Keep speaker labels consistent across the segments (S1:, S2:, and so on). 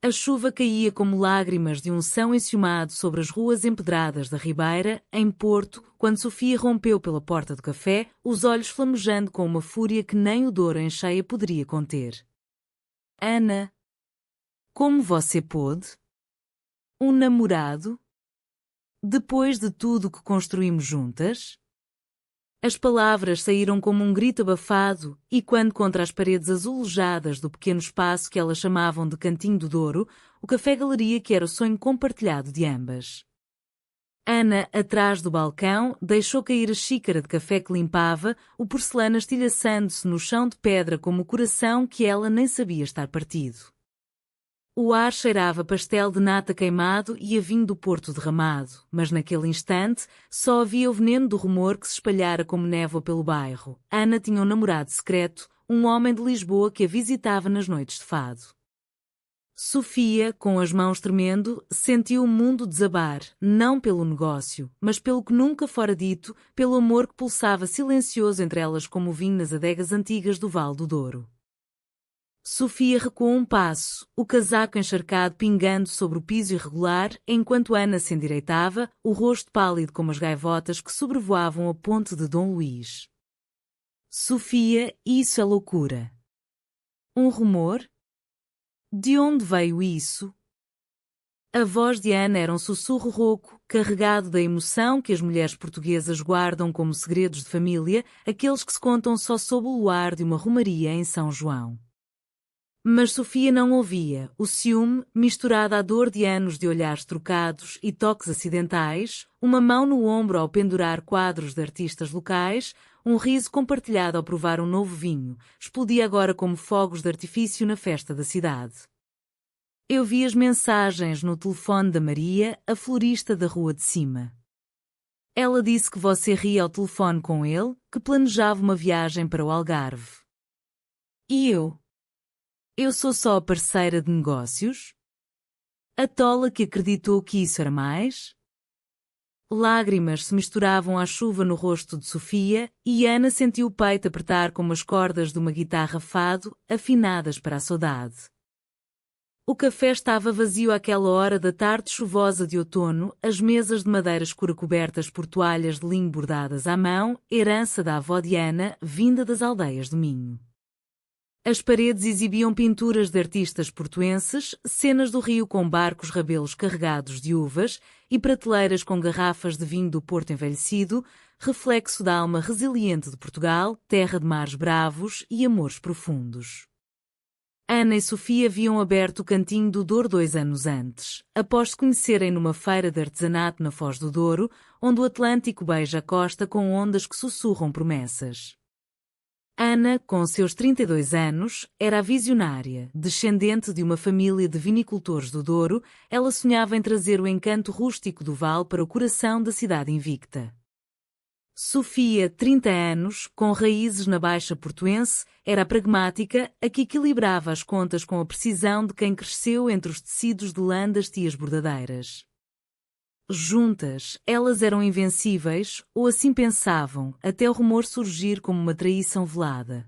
S1: A chuva caía como lágrimas de unção enciumado sobre as ruas empedradas da Ribeira, em Porto, quando Sofia rompeu pela porta do café, os olhos flamejando com uma fúria que nem o Douro em cheia poderia conter. Ana, como você pôde? Um namorado? Depois de tudo que construímos juntas? As palavras saíram como um grito abafado, e quando contra as paredes azulejadas do pequeno espaço que elas chamavam de Cantinho do Douro, o café-galeria que era o sonho compartilhado de ambas. Ana, atrás do balcão, deixou cair a xícara de café que limpava, o porcelana estilhaçando-se no chão de pedra como o coração que ela nem sabia estar partido. O ar cheirava pastel de nata queimado e a vinho do Porto derramado, mas naquele instante só havia o veneno do rumor que se espalhara como névoa pelo bairro. Ana tinha um namorado secreto, um homem de Lisboa que a visitava nas noites de fado. Sofia, com as mãos tremendo, sentiu o mundo desabar, não pelo negócio, mas pelo que nunca fora dito, pelo amor que pulsava silencioso entre elas como o vinho nas adegas antigas do Vale do Douro. Sofia recuou um passo, o casaco encharcado pingando sobre o piso irregular, enquanto Ana se endireitava, o rosto pálido como as gaivotas que sobrevoavam a ponte de Dom Luís. Sofia, isso é loucura. Um rumor? De onde veio isso? A voz de Ana era um sussurro rouco, carregado da emoção que as mulheres portuguesas guardam como segredos de família, aqueles que se contam só sob o luar de uma romaria em São João. Mas Sofia não ouvia, o ciúme, misturado à dor de anos de olhares trocados e toques acidentais, uma mão no ombro ao pendurar quadros de artistas locais, um riso compartilhado ao provar um novo vinho, explodia agora como fogos de artifício na festa da cidade. Eu vi as mensagens no telefone da Maria, a florista da rua de cima. Ela disse que você ria ao telefone com ele, que planejava uma viagem para o Algarve. E eu? Eu sou só a parceira de negócios? A tola que acreditou que isso era mais? Lágrimas se misturavam à chuva no rosto de Sofia e Ana sentiu o peito apertar como as cordas de uma guitarra fado, afinadas para a saudade. O café estava vazio àquela hora da tarde chuvosa de outono, as mesas de madeira escura cobertas por toalhas de linho bordadas à mão, herança da avó de Ana, vinda das aldeias do Minho. As paredes exibiam pinturas de artistas portuenses, cenas do rio com barcos rabelos carregados de uvas e prateleiras com garrafas de vinho do Porto envelhecido, reflexo da alma resiliente de Portugal, terra de mares bravos e amores profundos. Ana e Sofia haviam aberto o Cantinho do Douro 2 anos antes, após se conhecerem numa feira de artesanato na Foz do Douro, onde o Atlântico beija a costa com ondas que sussurram promessas. Ana, com seus 32 anos, era a visionária, descendente de uma família de vinicultores do Douro, ela sonhava em trazer o encanto rústico do Val para o coração da cidade invicta. Sofia, 30 anos, com raízes na Baixa Portuense, era a pragmática, a que equilibrava as contas com a precisão de quem cresceu entre os tecidos de lã das tias bordadeiras. Juntas, elas eram invencíveis, ou assim pensavam, até o rumor surgir como uma traição velada.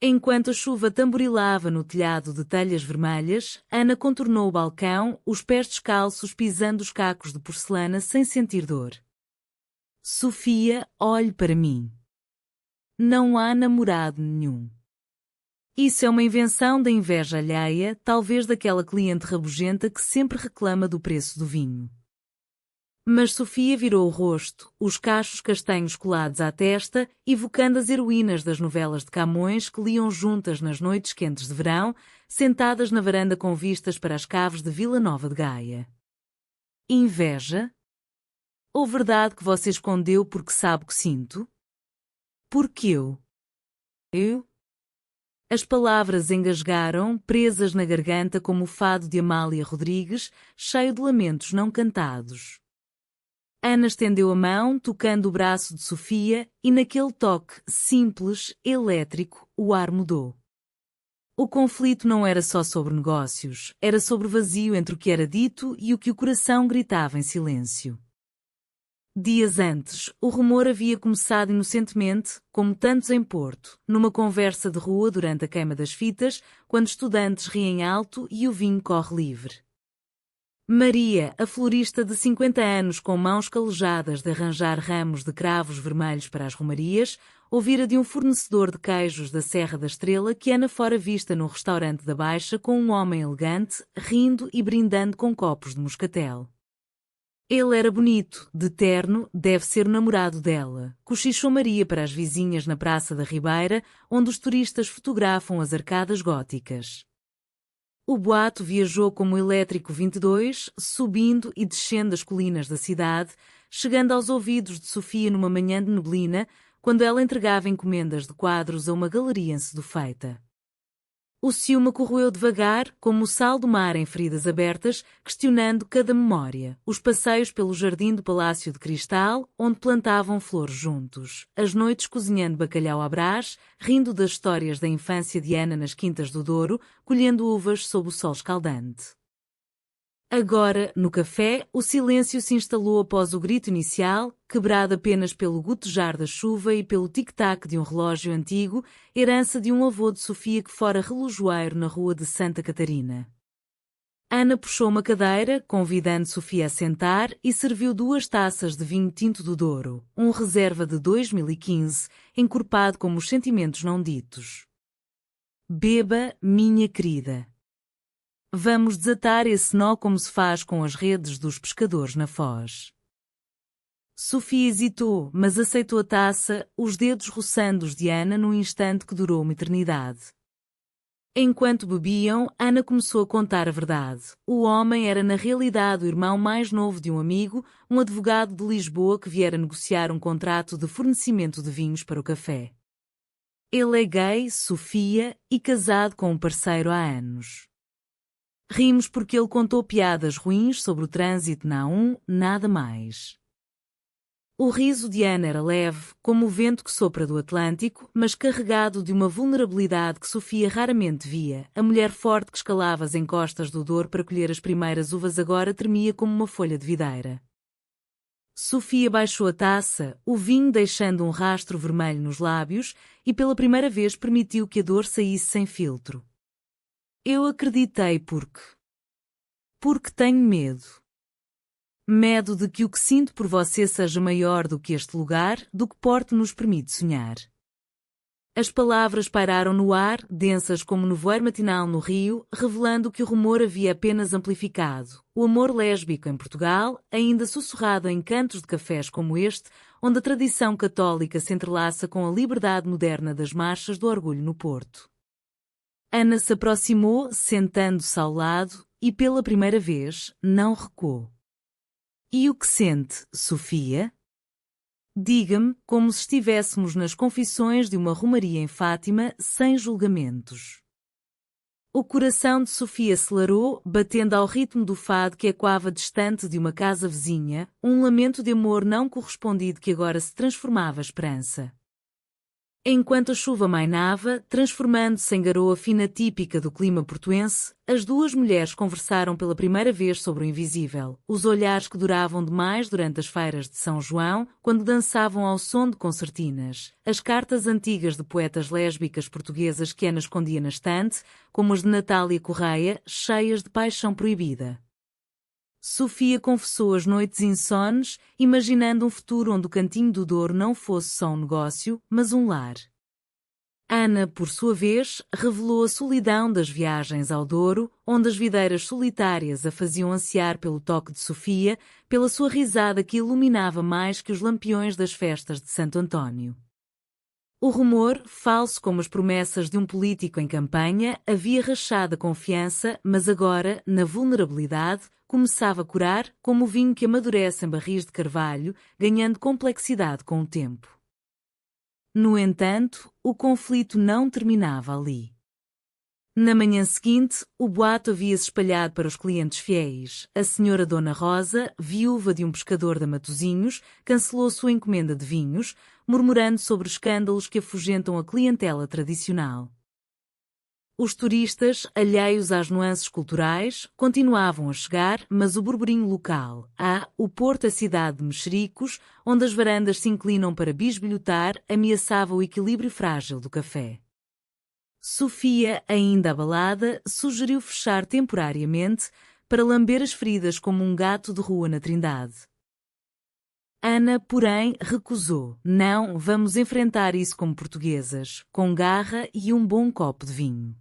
S1: Enquanto a chuva tamborilava no telhado de telhas vermelhas, Ana contornou o balcão, os pés descalços pisando os cacos de porcelana sem sentir dor. Sofia, olhe para mim. Não há namorado nenhum. Isso é uma invenção da inveja alheia, talvez daquela cliente rabugenta que sempre reclama do preço do vinho. Mas Sofia virou o rosto, os cachos castanhos colados à testa, evocando as heroínas das novelas de Camões que liam juntas nas noites quentes de verão, sentadas na varanda com vistas para as caves de Vila Nova de Gaia. Inveja? Ou verdade que você escondeu porque sabe o que sinto? Porque eu? Eu? As palavras engasgaram, presas na garganta como o fado de Amália Rodrigues, cheio de lamentos não cantados. Ana estendeu a mão, tocando o braço de Sofia, e naquele toque, simples, elétrico, o ar mudou. O conflito não era só sobre negócios, era sobre o vazio entre o que era dito e o que o coração gritava em silêncio. Dias antes, o rumor havia começado inocentemente, como tantos em Porto, numa conversa de rua durante a queima das fitas, quando estudantes riem alto e o vinho corre livre. Maria, a florista de 50 anos com mãos calejadas de arranjar ramos de cravos vermelhos para as romarias, ouvira de um fornecedor de queijos da Serra da Estrela que Ana fora vista num restaurante da Baixa com um homem elegante, rindo e brindando com copos de moscatel. Ele era bonito, de terno, deve ser o namorado dela, cochichou Maria para as vizinhas na Praça da Ribeira, onde os turistas fotografam as arcadas góticas. O boato viajou como o elétrico 22, subindo e descendo as colinas da cidade, chegando aos ouvidos de Sofia numa manhã de neblina, quando ela entregava encomendas de quadros a uma galeria ensedufeita. O ciúme corroeu devagar, como o sal do mar em feridas abertas, questionando cada memória. Os passeios pelo jardim do Palácio de Cristal, onde plantavam flores juntos. As noites cozinhando bacalhau à brás, rindo das histórias da infância de Ana nas Quintas do Douro, colhendo uvas sob o sol escaldante. Agora, no café, o silêncio se instalou após o grito inicial, quebrado apenas pelo gotejar da chuva e pelo tic-tac de um relógio antigo, herança de um avô de Sofia que fora relojoeiro na rua de Santa Catarina. Ana puxou uma cadeira, convidando Sofia a sentar, e serviu 2 taças de vinho tinto do Douro, um reserva de 2015, encorpado como os sentimentos não ditos. Beba, minha querida. Vamos desatar esse nó como se faz com as redes dos pescadores na Foz. Sofia hesitou, mas aceitou a taça, os dedos roçando os de Ana num instante que durou uma eternidade. Enquanto bebiam, Ana começou a contar a verdade. O homem era na realidade o irmão mais novo de um amigo, um advogado de Lisboa que viera negociar um contrato de fornecimento de vinhos para o café. Ele é gay, Sofia, e casado com um parceiro há anos. Rimos porque ele contou piadas ruins sobre o trânsito na A1, nada mais. O riso de Ana era leve, como o vento que sopra do Atlântico, mas carregado de uma vulnerabilidade que Sofia raramente via. A mulher forte que escalava as encostas do Douro para colher as primeiras uvas agora tremia como uma folha de videira. Sofia baixou a taça, o vinho deixando um rastro vermelho nos lábios, e pela primeira vez permitiu que a dor saísse sem filtro. Eu acreditei porque tenho medo. Medo de que o que sinto por você seja maior do que este lugar, do que Porto nos permite sonhar. As palavras pairaram no ar, densas como nevoeiro matinal no Rio, revelando que o rumor havia apenas amplificado. O amor lésbico em Portugal, ainda sussurrado em cantos de cafés como este, onde a tradição católica se entrelaça com a liberdade moderna das marchas do orgulho no Porto. Ana se aproximou, sentando-se ao lado, e pela primeira vez, não recuou. E o que sente, Sofia? Diga-me, como se estivéssemos nas confissões de uma romaria em Fátima, sem julgamentos. O coração de Sofia acelerou, batendo ao ritmo do fado que ecoava distante de uma casa vizinha, um lamento de amor não correspondido que agora se transformava em esperança. Enquanto a chuva mainava, transformando-se em garoa fina típica do clima portuense, as duas mulheres conversaram pela primeira vez sobre o invisível, os olhares que duravam demais durante as feiras de São João, quando dançavam ao som de concertinas, as cartas antigas de poetas lésbicas portuguesas que Ana escondia na estante, como as de Natália Correia, cheias de paixão proibida. Sofia confessou as noites insones, imaginando um futuro onde o Cantinho do Douro não fosse só um negócio, mas um lar. Ana, por sua vez, revelou a solidão das viagens ao Douro, onde as videiras solitárias a faziam ansiar pelo toque de Sofia, pela sua risada que iluminava mais que os lampiões das festas de Santo António. O rumor, falso como as promessas de um político em campanha, havia rachado a confiança, mas agora, na vulnerabilidade, começava a curar, como o vinho que amadurece em barris de carvalho, ganhando complexidade com o tempo. No entanto, o conflito não terminava ali. Na manhã seguinte, o boato havia-se espalhado para os clientes fiéis. A senhora Dona Rosa, viúva de um pescador de Matosinhos, cancelou sua encomenda de vinhos, murmurando sobre escândalos que afugentam a clientela tradicional. Os turistas, alheios às nuances culturais, continuavam a chegar, mas o burburinho local, o Porto, a cidade de mexericos, onde as varandas se inclinam para bisbilhotar, ameaçava o equilíbrio frágil do café. Sofia, ainda abalada, sugeriu fechar temporariamente para lamber as feridas como um gato de rua na Trindade. Ana, porém, recusou. Não, vamos enfrentar isso como portuguesas, com garra e um bom copo de vinho.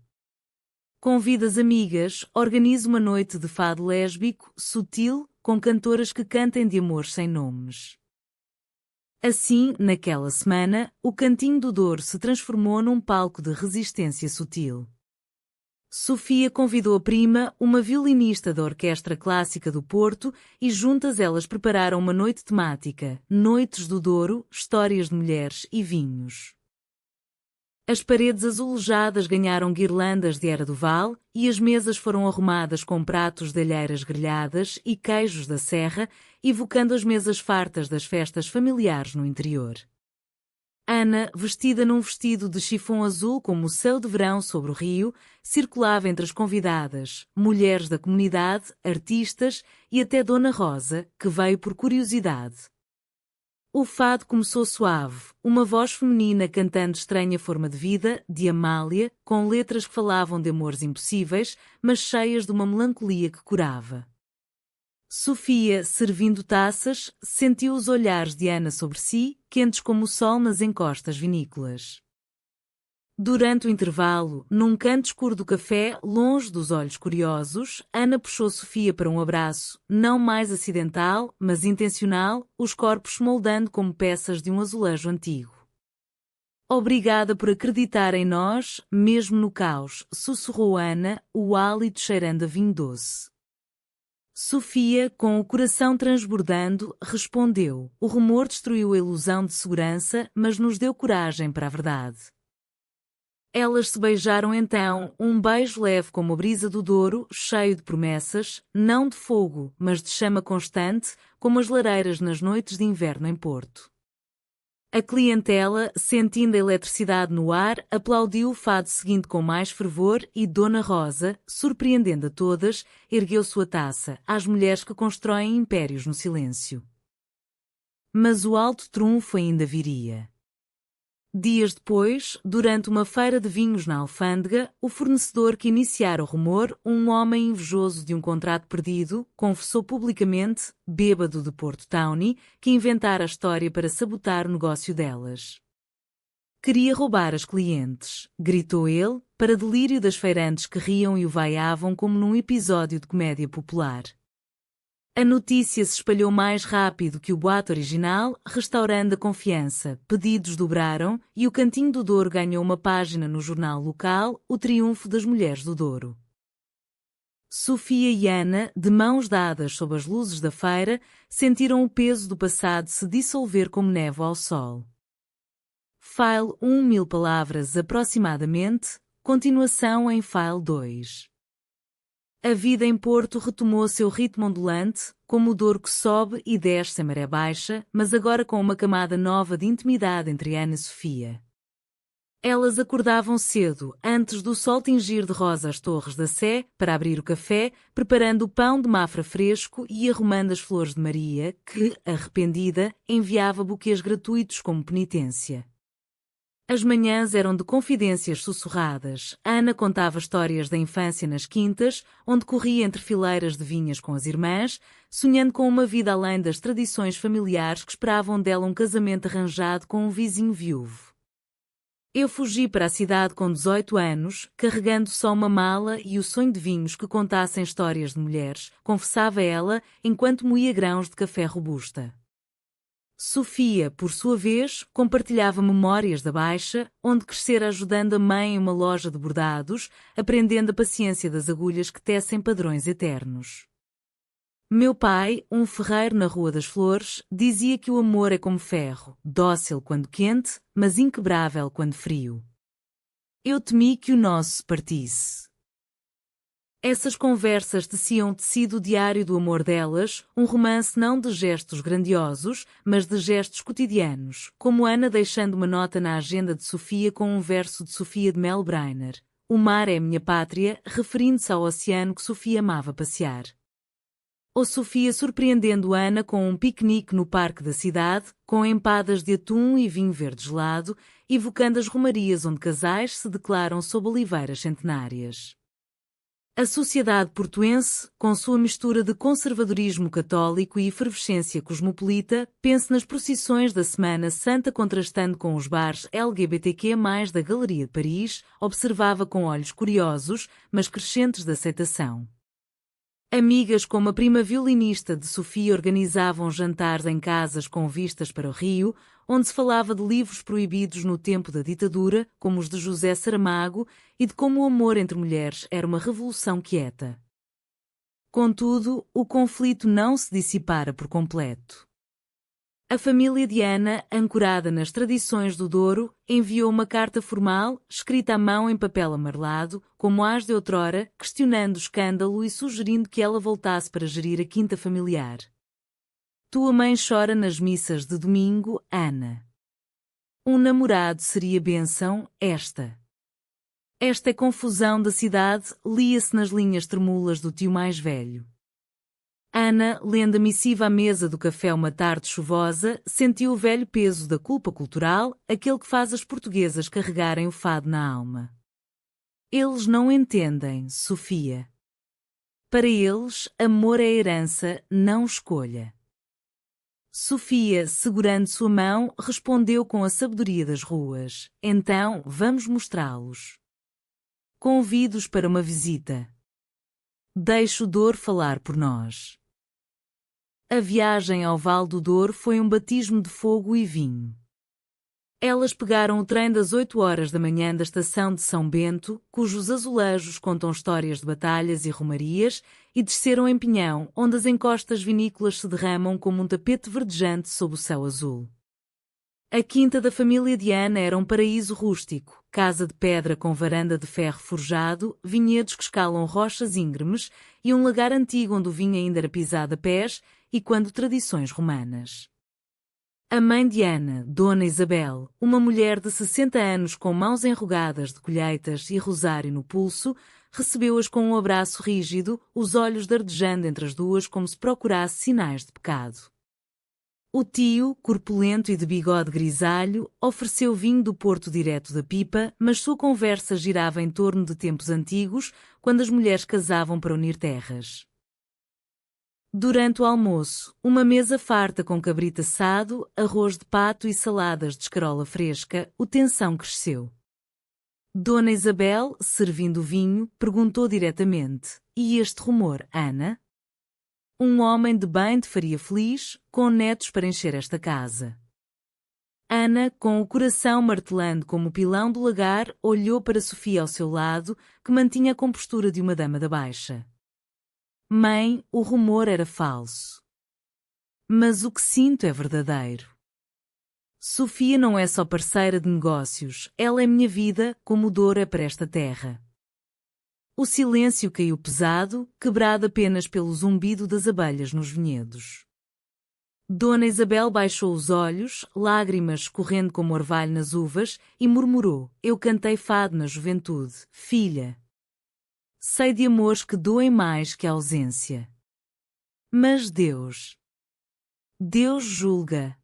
S1: Convida as amigas, organiza uma noite de fado lésbico, sutil, com cantoras que cantem de amor sem nomes. Assim, naquela semana, o Cantinho do Douro se transformou num palco de resistência sutil. Sofia convidou a prima, uma violinista da Orquestra Clássica do Porto, e juntas elas prepararam uma noite temática, Noites do Douro, histórias de mulheres e vinhos. As paredes azulejadas ganharam guirlandas de Era do Val e as mesas foram arrumadas com pratos de alheiras grelhadas e queijos da serra, evocando as mesas fartas das festas familiares no interior. Ana, vestida num vestido de chifão azul como o céu de verão sobre o rio, circulava entre as convidadas, mulheres da comunidade, artistas e até Dona Rosa, que veio por curiosidade. O fado começou suave, uma voz feminina cantando Estranha Forma de Vida, de Amália, com letras que falavam de amores impossíveis, mas cheias de uma melancolia que curava. Sofia, servindo taças, sentiu os olhares de Ana sobre si, quentes como o sol nas encostas vinícolas. Durante o intervalo, num canto escuro do café, longe dos olhos curiosos, Ana puxou Sofia para um abraço, não mais acidental, mas intencional, os corpos moldando como peças de um azulejo antigo. Obrigada por acreditar em nós, mesmo no caos, sussurrou Ana, o hálito cheirando a vinho doce. Sofia, com o coração transbordando, respondeu: o rumor destruiu a ilusão de segurança, mas nos deu coragem para a verdade. Elas se beijaram então, um beijo leve como a brisa do Douro, cheio de promessas, não de fogo, mas de chama constante, como as lareiras nas noites de inverno em Porto. A clientela, sentindo a eletricidade no ar, aplaudiu o fado seguinte com mais fervor e Dona Rosa, surpreendendo a todas, ergueu sua taça às mulheres que constroem impérios no silêncio. Mas o alto trunfo ainda viria. Dias depois, durante uma feira de vinhos na Alfândega, o fornecedor que iniciara o rumor, um homem invejoso de um contrato perdido, confessou publicamente, bêbado de Porto Townie, que inventara a história para sabotar o negócio delas. Queria roubar as clientes, gritou ele, para delírio das feirantes que riam e o vaiavam como num episódio de comédia popular. A notícia se espalhou mais rápido que o boato original, restaurando a confiança. Pedidos dobraram e o Cantinho do Douro ganhou uma página no jornal local, O Triunfo das Mulheres do Douro. Sofia e Ana, de mãos dadas sob as luzes da feira, sentiram o peso do passado se dissolver como névoa ao sol. File 1.000 palavras aproximadamente, continuação em File 2. A vida em Porto retomou seu ritmo ondulante, como o Douro que sobe e desce em maré baixa, mas agora com uma camada nova de intimidade entre Ana e Sofia. Elas acordavam cedo, antes do sol tingir de rosa as torres da Sé, para abrir o café, preparando o pão de mafra fresco e arrumando as flores de Maria, que, arrependida, enviava buquês gratuitos como penitência. As manhãs eram de confidências sussurradas. Ana contava histórias da infância nas quintas, onde corria entre fileiras de vinhas com as irmãs, sonhando com uma vida além das tradições familiares que esperavam dela um casamento arranjado com um vizinho viúvo. Eu fugi para a cidade com 18 anos, carregando só uma mala e o sonho de vinhos que contassem histórias de mulheres, confessava ela, enquanto moía grãos de café robusta. Sofia, por sua vez, compartilhava memórias da Baixa, onde crescera ajudando a mãe em uma loja de bordados, aprendendo a paciência das agulhas que tecem padrões eternos. Meu pai, um ferreiro na Rua das Flores, dizia que o amor é como ferro, dócil quando quente, mas inquebrável quando frio. Eu temi que o nosso se partisse. Essas conversas teciam o tecido diário do amor delas, um romance não de gestos grandiosos, mas de gestos cotidianos, como Ana deixando uma nota na agenda de Sofia com um verso de Sofia de Melbreiner. o mar é a minha pátria, referindo-se ao oceano que Sofia amava passear. Ou Sofia surpreendendo Ana com um piquenique no parque da cidade, com empadas de atum e vinho verde gelado, evocando as romarias onde casais se declaram sob oliveiras centenárias. A sociedade portuense, com sua mistura de conservadorismo católico e efervescência cosmopolita, pensa nas procissões da Semana Santa contrastando com os bares LGBTQ+, da Galeria de Paris, observava com olhos curiosos, mas crescentes de aceitação. Amigas como a prima violinista de Sofia organizavam jantares em casas com vistas para o rio, onde se falava de livros proibidos no tempo da ditadura, como os de José Saramago, e de como o amor entre mulheres era uma revolução quieta. Contudo, o conflito não se dissipara por completo. A família de Ana, ancorada nas tradições do Douro, enviou uma carta formal, escrita à mão em papel amarelado, como as de outrora, questionando o escândalo e sugerindo que ela voltasse para gerir a quinta familiar. Tua mãe chora nas missas de domingo, Ana. Um namorado seria bênção, esta. Esta é confusão da cidade, lia-se nas linhas tremulas do tio mais velho. Ana, lendo a missiva à mesa do café uma tarde chuvosa, sentiu o velho peso da culpa cultural, aquele que faz as portuguesas carregarem o fado na alma. Eles não entendem, Sofia. Para eles, amor é herança, não escolha. Sofia, segurando sua mão, respondeu com a sabedoria das ruas. Então, vamos mostrá-los. Convido-os para uma visita. Deixe o Douro falar por nós. A viagem ao Vale do Douro foi um batismo de fogo e vinho. Elas pegaram o trem das 8 horas da manhã da estação de São Bento, cujos azulejos contam histórias de batalhas e romarias, e desceram em Pinhão, onde as encostas vinícolas se derramam como um tapete verdejante sob o céu azul. A quinta da família de Ana era um paraíso rústico, casa de pedra com varanda de ferro forjado, vinhedos que escalam rochas íngremes e um lagar antigo onde o vinho ainda era pisado a pés, e quando tradições romanas. A mãe de Ana, Dona Isabel, uma mulher de 60 anos com mãos enrugadas de colheitas e rosário no pulso, recebeu-as com um abraço rígido, os olhos dardejando entre as duas como se procurasse sinais de pecado. O tio, corpulento e de bigode grisalho, ofereceu vinho do Porto direto da pipa, mas sua conversa girava em torno de tempos antigos, quando as mulheres casavam para unir terras. Durante o almoço, uma mesa farta com cabrito assado, arroz de pato e saladas de escarola fresca, a tensão cresceu. Dona Isabel, servindo o vinho, perguntou diretamente: "E este rumor, Ana?" Um homem de bem te faria feliz, com netos para encher esta casa. Ana, com o coração martelando como o pilão do lagar, olhou para Sofia ao seu lado, que mantinha a compostura de uma dama da baixa. Mãe, o rumor era falso. Mas o que sinto é verdadeiro. Sofia não é só parceira de negócios, ela é minha vida, como o Douro é para esta terra. O silêncio caiu pesado, quebrado apenas pelo zumbido das abelhas nos vinhedos. Dona Isabel baixou os olhos, lágrimas escorrendo como orvalho nas uvas, e murmurou: "Eu cantei fado na juventude, filha. Sei de amores que doem mais que a ausência. Mas Deus julga."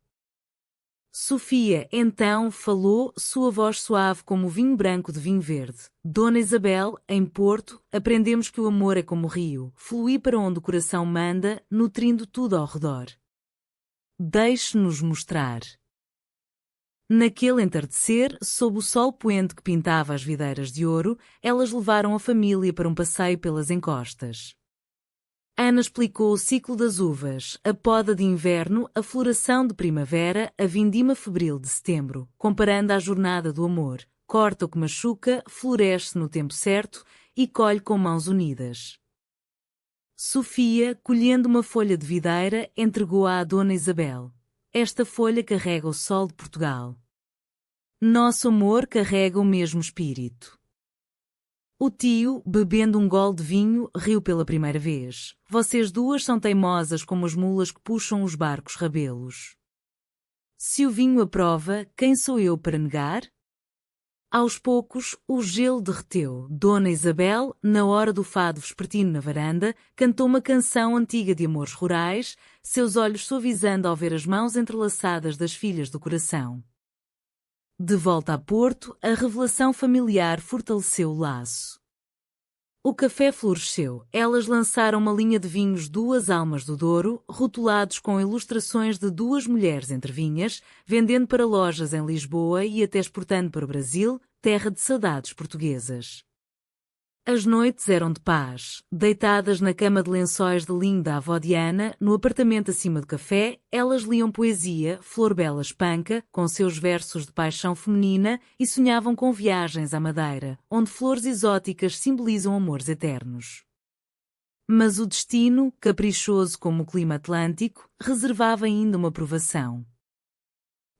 S1: Sofia, então, falou, sua voz suave como o vinho branco de vinho verde. "Dona Isabel, em Porto, aprendemos que o amor é como o rio, flui para onde o coração manda, nutrindo tudo ao redor. Deixe-nos mostrar." Naquele entardecer, sob o sol poente que pintava as videiras de ouro, elas levaram a família para um passeio pelas encostas. Ana explicou o ciclo das uvas, a poda de inverno, a floração de primavera, a vindima febril de setembro, comparando à jornada do amor. Corta o que machuca, floresce no tempo certo e colhe com mãos unidas. Sofia, colhendo uma folha de videira, entregou-a à Dona Isabel. "Esta folha carrega o sol de Portugal. Nosso amor carrega o mesmo espírito." O tio, bebendo um gole de vinho, riu pela primeira vez. "Vocês duas são teimosas como as mulas que puxam os barcos rabelos. Se o vinho aprova, quem sou eu para negar?" Aos poucos, o gelo derreteu. Dona Isabel, na hora do fado vespertino na varanda, cantou uma canção antiga de amores rurais, seus olhos suavizando ao ver as mãos entrelaçadas das filhas do coração. De volta a Porto, a revelação familiar fortaleceu o laço. O café floresceu. Elas lançaram uma linha de vinhos Duas Almas do Douro, rotulados com ilustrações de duas mulheres entre vinhas, vendendo para lojas em Lisboa e até exportando para o Brasil, terra de saudades portuguesas. As noites eram de paz. Deitadas na cama de lençóis de linho da avó Diana, no apartamento acima do café, elas liam poesia, Flor Bela Espanca, com seus versos de paixão feminina, e sonhavam com viagens à Madeira, onde flores exóticas simbolizam amores eternos. Mas o destino, caprichoso como o clima atlântico, reservava ainda uma provação.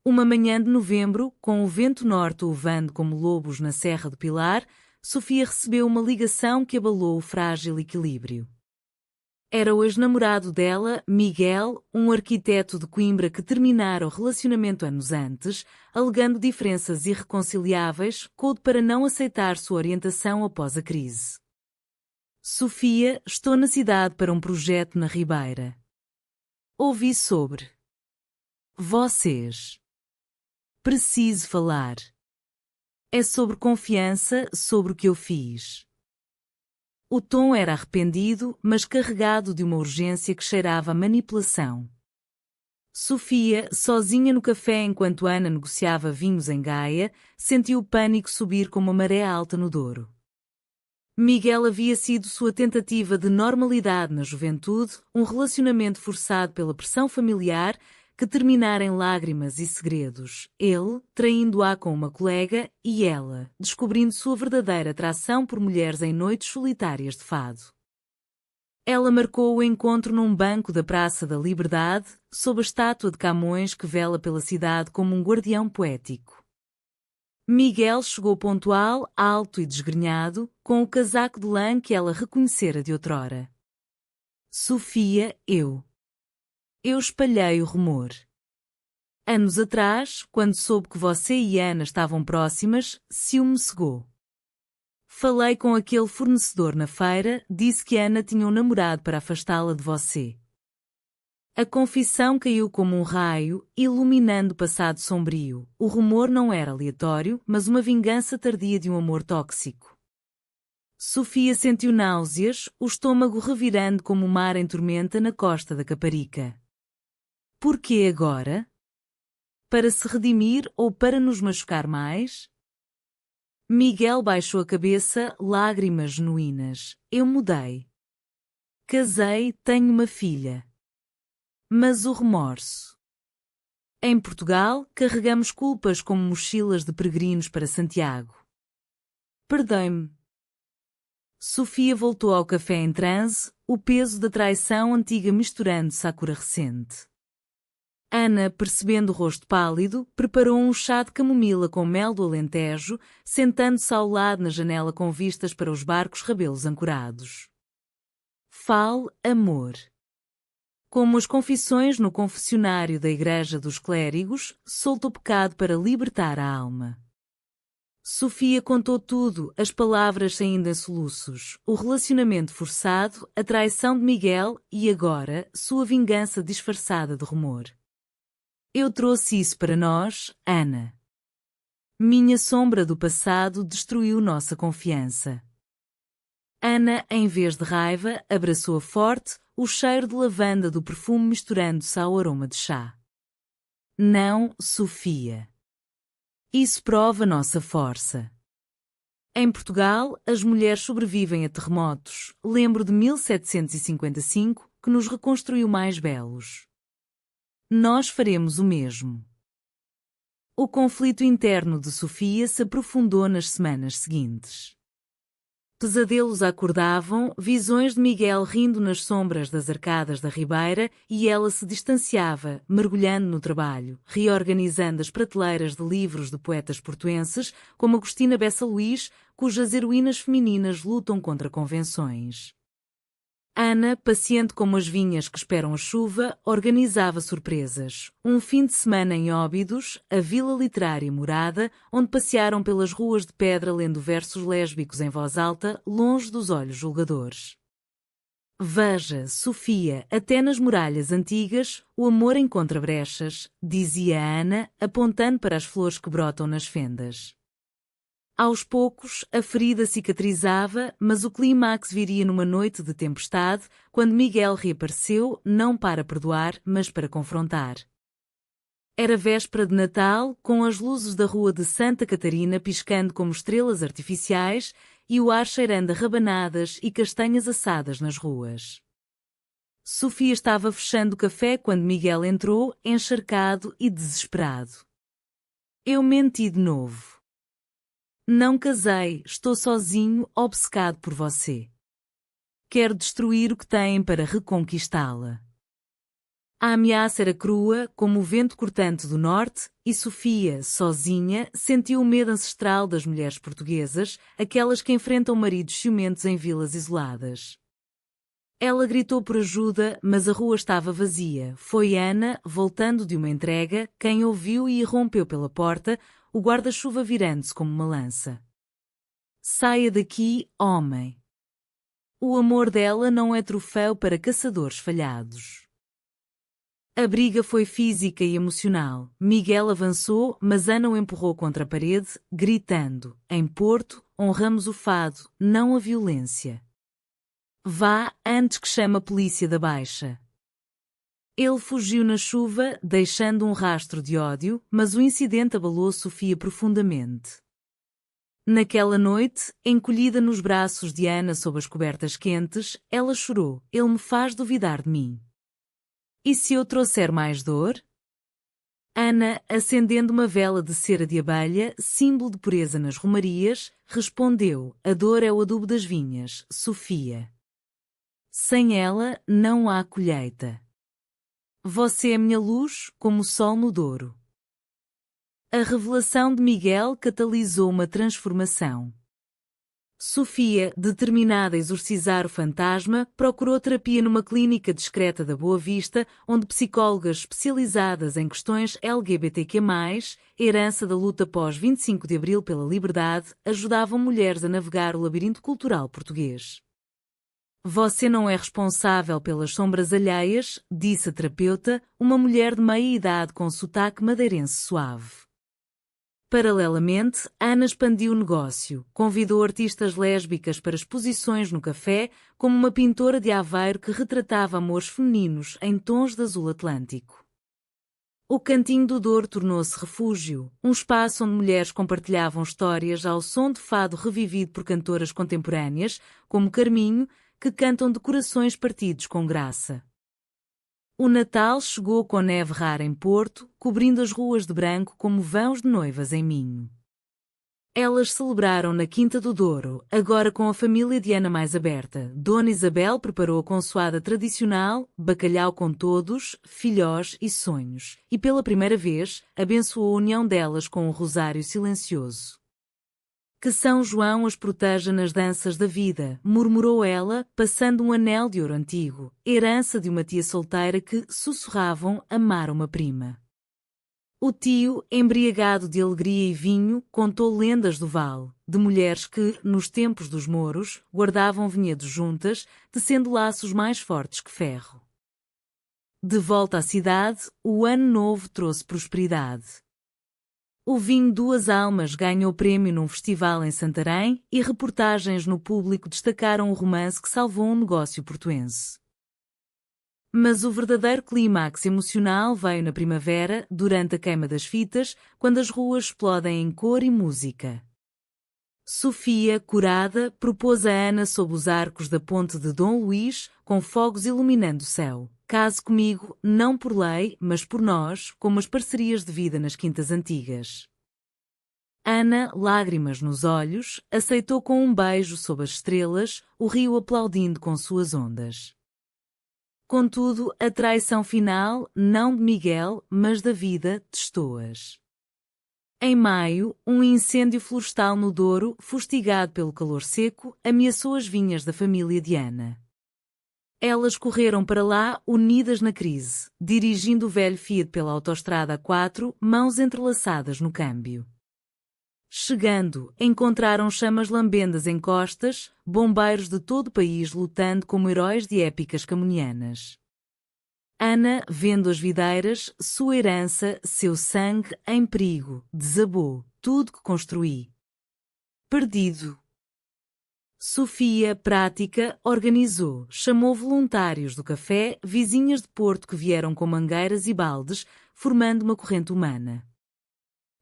S1: Uma manhã de novembro, com o vento norte uivando como lobos na Serra do Pilar, Sofia recebeu uma ligação que abalou o frágil equilíbrio. Era o ex-namorado dela, Miguel, um arquiteto de Coimbra que terminara o relacionamento anos antes, alegando diferenças irreconciliáveis, code para não aceitar sua orientação após a crise. Sofia, estou na cidade para um projeto na Ribeira. Ouvi sobre vocês. Preciso falar. É sobre confiança, sobre o que eu fiz. O tom era arrependido, mas carregado de uma urgência que cheirava a manipulação. Sofia, sozinha no café enquanto Ana negociava vinhos em Gaia, sentiu o pânico subir como uma maré alta no Douro. Miguel havia sido sua tentativa de normalidade na juventude, um relacionamento forçado pela pressão familiar, que terminara em lágrimas e segredos, ele traindo-a com uma colega e ela, descobrindo sua verdadeira atração por mulheres em noites solitárias de fado. Ela marcou o encontro num banco da Praça da Liberdade, sob a estátua de Camões que vela pela cidade como um guardião poético. Miguel chegou pontual, alto e desgrenhado, com o casaco de lã que ela reconhecera de outrora. Sofia, eu espalhei o rumor. Anos atrás, quando soube que você e Ana estavam próximas, ciúme cegou. Falei com aquele fornecedor na feira, disse que Ana tinha um namorado para afastá-la de você. A confissão caiu como um raio, iluminando o passado sombrio. O rumor não era aleatório, mas uma vingança tardia de um amor tóxico. Sofia sentiu náuseas, o estômago revirando como o mar em tormenta na costa da Caparica. Por que agora? Para se redimir ou para nos machucar mais? Miguel baixou a cabeça, lágrimas genuínas. Eu mudei. Casei, tenho uma filha. Mas o remorso. Em Portugal, carregamos culpas como mochilas de peregrinos para Santiago. Perdoe-me. Sofia voltou ao café em transe, o peso da traição antiga misturando-se à cura recente. Ana, percebendo o rosto pálido, preparou um chá de camomila com mel do Alentejo, sentando-se ao lado na janela com vistas para os barcos rabelos ancorados. Fale, amor. Como as confissões no confessionário da Igreja dos Clérigos, solta o pecado para libertar a alma. Sofia contou tudo, as palavras saindo em soluços, o relacionamento forçado, a traição de Miguel e agora, sua vingança disfarçada de rumor. Eu trouxe isso para nós, Ana. Minha sombra do passado destruiu nossa confiança. Ana, em vez de raiva, abraçou-a forte, o cheiro de lavanda do perfume misturando-se ao aroma de chá. Não, Sofia. Isso prova nossa força. Em Portugal, as mulheres sobrevivem a terremotos. Lembro de 1755, que nos reconstruiu mais belos. Nós faremos o mesmo. O conflito interno de Sofia se aprofundou nas semanas seguintes. Pesadelos a acordavam, visões de Miguel rindo nas sombras das arcadas da Ribeira e ela se distanciava, mergulhando no trabalho, reorganizando as prateleiras de livros de poetas portuenses, como Agostina Bessa Luís, cujas heroínas femininas lutam contra convenções. Ana, paciente como as vinhas que esperam a chuva, organizava surpresas. Um fim de semana em Óbidos, a vila literária morada, onde passearam pelas ruas de pedra lendo versos lésbicos em voz alta, longe dos olhos julgadores. Veja, Sofia, até nas muralhas antigas, o amor encontra brechas, dizia Ana, apontando para as flores que brotam nas fendas. Aos poucos, a ferida cicatrizava, mas o clímax viria numa noite de tempestade, quando Miguel reapareceu, não para perdoar, mas para confrontar. Era véspera de Natal, com as luzes da rua de Santa Catarina piscando como estrelas artificiais e o ar cheirando a rabanadas e castanhas assadas nas ruas. Sofia estava fechando o café quando Miguel entrou, encharcado e desesperado. Eu menti de novo. Não casei, estou sozinho, obcecado por você. Quero destruir o que tem para reconquistá-la. A ameaça era crua, como o vento cortante do norte, e Sofia, sozinha, sentiu o medo ancestral das mulheres portuguesas, aquelas que enfrentam maridos ciumentos em vilas isoladas. Ela gritou por ajuda, mas a rua estava vazia. Foi Ana, voltando de uma entrega, quem ouviu e irrompeu pela porta, o guarda-chuva virando-se como uma lança. Saia daqui, homem. O amor dela não é troféu para caçadores falhados. A briga foi física e emocional. Miguel avançou, mas Ana o empurrou contra a parede, gritando: em Porto, honramos o fado, não a violência. Vá, antes que chame a polícia da Baixa. Ele fugiu na chuva, deixando um rastro de ódio, mas o incidente abalou Sofia profundamente. Naquela noite, encolhida nos braços de Ana sob as cobertas quentes, ela chorou: ele me faz duvidar de mim. E se eu trouxer mais dor? Ana, acendendo uma vela de cera de abelha, símbolo de pureza nas romarias, respondeu: a dor é o adubo das vinhas, Sofia. Sem ela, não há colheita. Você é minha luz, como o sol no Douro. A revelação de Miguel catalisou uma transformação. Sofia, determinada a exorcizar o fantasma, procurou terapia numa clínica discreta da Boa Vista, onde psicólogas especializadas em questões LGBTQ+, herança da luta pós-25 de Abril pela liberdade, ajudavam mulheres a navegar o labirinto cultural português. Você não é responsável pelas sombras alheias, disse a terapeuta, uma mulher de meia idade com sotaque madeirense suave. Paralelamente, Ana expandiu o negócio, convidou artistas lésbicas para exposições no café, como uma pintora de Aveiro que retratava amores femininos em tons de azul atlântico. O Cantinho do Douro tornou-se refúgio, um espaço onde mulheres compartilhavam histórias ao som de fado revivido por cantoras contemporâneas, como Carminho, que cantam de corações partidos com graça. O Natal chegou com neve rara em Porto, cobrindo as ruas de branco como vãos de noivas em Minho. Elas celebraram na Quinta do Douro, agora com a família de Ana mais aberta. Dona Isabel preparou a consoada tradicional, bacalhau com todos, filhós e sonhos, e pela primeira vez, abençoou a união delas com um rosário silencioso. Que São João as proteja nas danças da vida, murmurou ela, passando um anel de ouro antigo, herança de uma tia solteira que, sussurravam, amar uma prima. O tio, embriagado de alegria e vinho, contou lendas do vale, de mulheres que, nos tempos dos mouros, guardavam vinhedos juntas, tecendo laços mais fortes que ferro. De volta à cidade, o ano novo trouxe prosperidade. O vinho Duas Almas ganhou prémio num festival em Santarém e reportagens no Público destacaram o romance que salvou um negócio portuense. Mas o verdadeiro clímax emocional veio na primavera, durante a queima das fitas, quando as ruas explodem em cor e música. Sofia, curada, propôs a Ana sob os arcos da ponte de Dom Luís, com fogos iluminando o céu. Case comigo, não por lei, mas por nós, como as parcerias de vida nas quintas antigas. Ana, lágrimas nos olhos, aceitou com um beijo sob as estrelas, o rio aplaudindo com suas ondas. Contudo, a traição final, não de Miguel, mas da vida, testou-as. Em maio, um incêndio florestal no Douro, fustigado pelo calor seco, ameaçou as vinhas da família de Ana. Elas correram para lá, unidas na crise, dirigindo o velho Fiat pela autoestrada A4, mãos entrelaçadas no câmbio. Chegando, encontraram chamas lambendas em costas, bombeiros de todo o país lutando como heróis de épicas camunianas. Ana, vendo as videiras, sua herança, seu sangue, em perigo, desabou, tudo que construí. Perdido. Sofia, prática, organizou, chamou voluntários do café, vizinhas de Porto que vieram com mangueiras e baldes, formando uma corrente humana.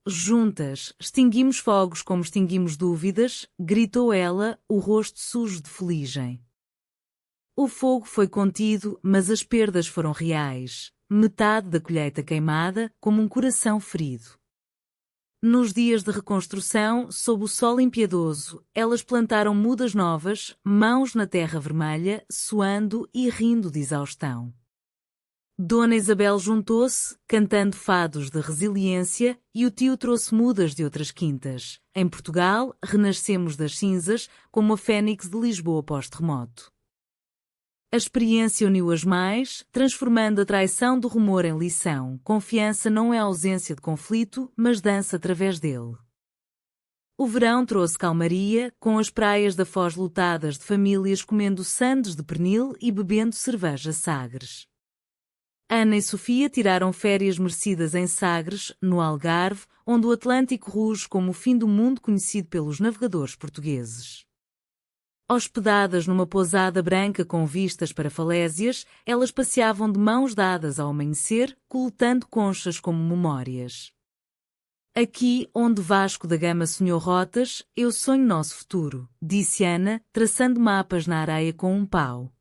S1: Juntas, extinguimos fogos como extinguimos dúvidas, gritou ela, o rosto sujo de fuligem. O fogo foi contido, mas as perdas foram reais, metade da colheita queimada, como um coração ferido. Nos dias de reconstrução, sob o sol impiedoso, elas plantaram mudas novas, mãos na terra vermelha, suando e rindo de exaustão. Dona Isabel juntou-se, cantando fados de resiliência, e o tio trouxe mudas de outras quintas. Em Portugal, renascemos das cinzas, como a fênix de Lisboa pós-terremoto. A experiência uniu-as mais, transformando a traição do rumor em lição. Confiança não é ausência de conflito, mas dança através dele. O verão trouxe calmaria, com as praias da Foz lotadas de famílias comendo sandes de pernil e bebendo cerveja Sagres. Ana e Sofia tiraram férias merecidas em Sagres, no Algarve, onde o Atlântico ruge como o fim do mundo conhecido pelos navegadores portugueses. Hospedadas numa pousada branca com vistas para falésias, elas passeavam de mãos dadas ao amanhecer, coletando conchas como memórias. Aqui, onde Vasco da Gama sonhou rotas, eu sonho nosso futuro, disse Ana, traçando mapas na areia com um pau.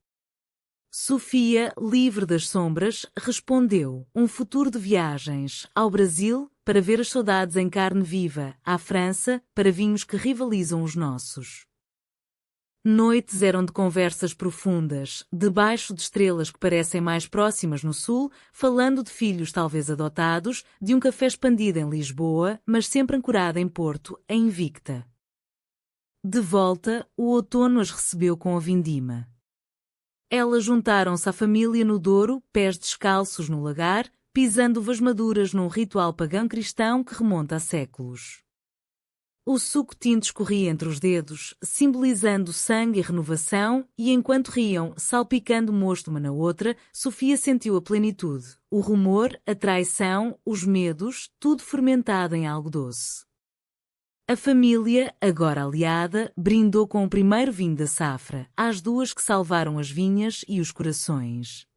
S1: Sofia, livre das sombras, respondeu, um futuro de viagens, ao Brasil, para ver as saudades em carne viva, à França, para vinhos que rivalizam os nossos. Noites eram de conversas profundas, debaixo de estrelas que parecem mais próximas no sul, falando de filhos talvez adotados, de um café expandido em Lisboa, mas sempre ancorado em Porto, a Invicta. De volta, o outono as recebeu com a vindima. Elas juntaram-se à família no Douro, pés descalços no lagar, pisando uvas maduras num ritual pagão cristão que remonta a séculos. O suco tinto escorria entre os dedos, simbolizando sangue e renovação, e enquanto riam, salpicando mosto uma na outra, Sofia sentiu a plenitude, o rumor, a traição, os medos, tudo fermentado em algo doce. A família, agora aliada, brindou com o primeiro vinho da safra, às duas que salvaram as vinhas e os corações.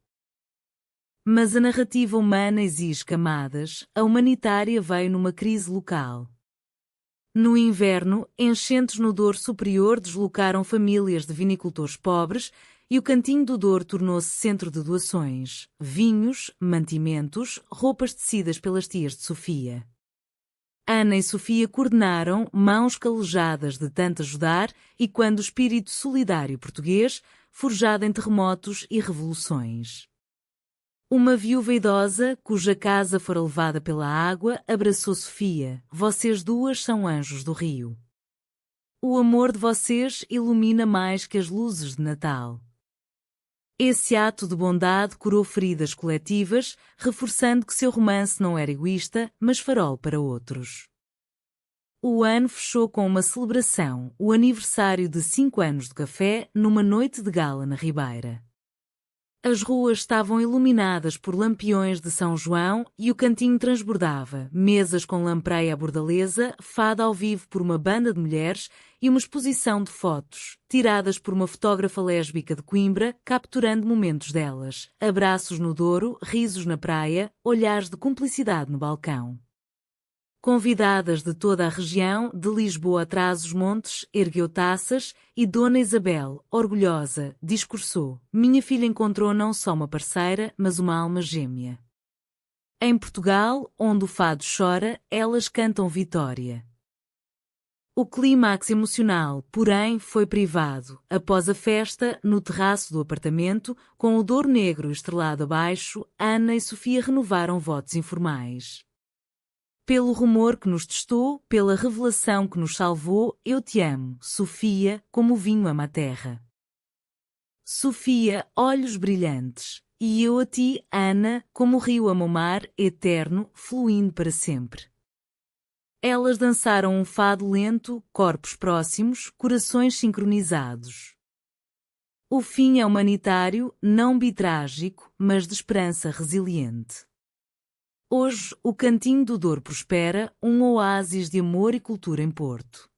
S1: Mas a narrativa humana exige camadas, a humanitária veio numa crise local. No inverno, enchentes no Douro Superior deslocaram famílias de vinicultores pobres e o Cantinho do Douro tornou-se centro de doações, vinhos, mantimentos, roupas tecidas pelas tias de Sofia. Ana e Sofia coordenaram, mãos calejadas de tanto ajudar, e quando o espírito solidário português, forjado em terremotos e revoluções. Uma viúva idosa, cuja casa fora levada pela água, abraçou Sofia. Vocês duas são anjos do rio. O amor de vocês ilumina mais que as luzes de Natal. Esse ato de bondade curou feridas coletivas, reforçando que seu romance não era egoísta, mas farol para outros. O ano fechou com uma celebração, o aniversário de 5 anos do café, numa noite de gala na Ribeira. As ruas estavam iluminadas por lampiões de São João e o cantinho transbordava, mesas com lampreia à bordaleza, fado ao vivo por uma banda de mulheres e uma exposição de fotos, tiradas por uma fotógrafa lésbica de Coimbra, capturando momentos delas, abraços no Douro, risos na praia, olhares de cumplicidade no balcão. Convidadas de toda a região, de Lisboa a Trás-os-Montes, ergueu taças e Dona Isabel, orgulhosa, discursou: minha filha encontrou não só uma parceira, mas uma alma gêmea. Em Portugal, onde o fado chora, elas cantam vitória. O clímax emocional, porém, foi privado, após a festa, no terraço do apartamento, com o Douro Negro estrelado abaixo, Ana e Sofia renovaram votos informais. Pelo rumor que nos testou, pela revelação que nos salvou, eu te amo, Sofia, como o vinho ama a terra. Sofia, olhos brilhantes. E eu a ti, Ana, como o rio ama o mar, eterno, fluindo para sempre. Elas dançaram um fado lento, corpos próximos, corações sincronizados. O fim é humanitário, não bitrágico, mas de esperança resiliente. Hoje, o Cantinho do Douro prospera, um oásis de amor e cultura em Porto.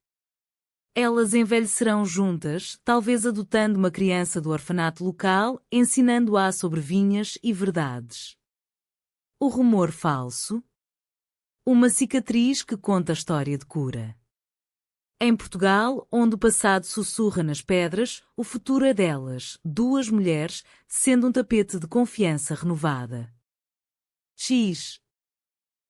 S1: Elas envelhecerão juntas, talvez adotando uma criança do orfanato local, ensinando-a sobre vinhas e verdades. O rumor falso. Uma cicatriz que conta a história de cura. Em Portugal, onde o passado sussurra nas pedras, o futuro é delas, duas mulheres, sendo um tapete de confiança renovada. X